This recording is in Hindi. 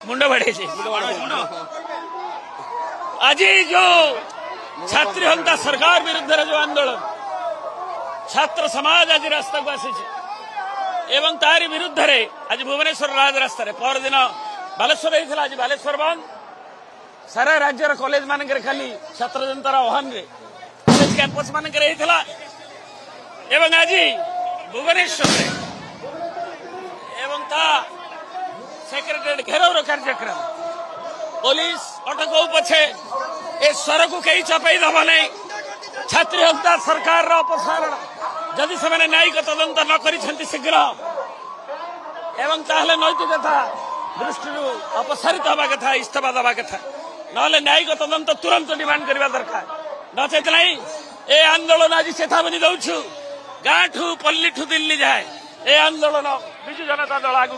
मुंड बढ़े आज जो छात्री जनता सरकार विरुद्ध जो आंदोलन छात्र समाज आज रास्ता को आसी एवं तारी विरुद्ध रे आज भुवनेश्वर राजरास्ता परदिन बालेश्वर होता आज बालेश्वर बंद सारा राज्यर कॉलेज मानक खाली छात्र जनतार आह्वान रे कॉलेज कैंपस मानक आज भुवनेश्वर एवं ता सेक्रेटेरिएट घेराव कार्यक्रम पुलिस अटक पछे ए स्वर को कई चपाई दबा नहीं छात्री हत्या सरकार अपसारण जदि से न्यायिक तदंत न करी शीघ्र एवं ताहले नैतिकता दृष्टि अपसारित हवा कथा इस्तीफा दवा कथा ना न्यायिक तदंत तुरंत डिमांड करने दरकार नचेत नहीं ए आंदोलन आज चेतावनी दौछु गाँठू पल्ली ठू दिल्ली जाए ए आंदोलन बिजु जनता दल आगू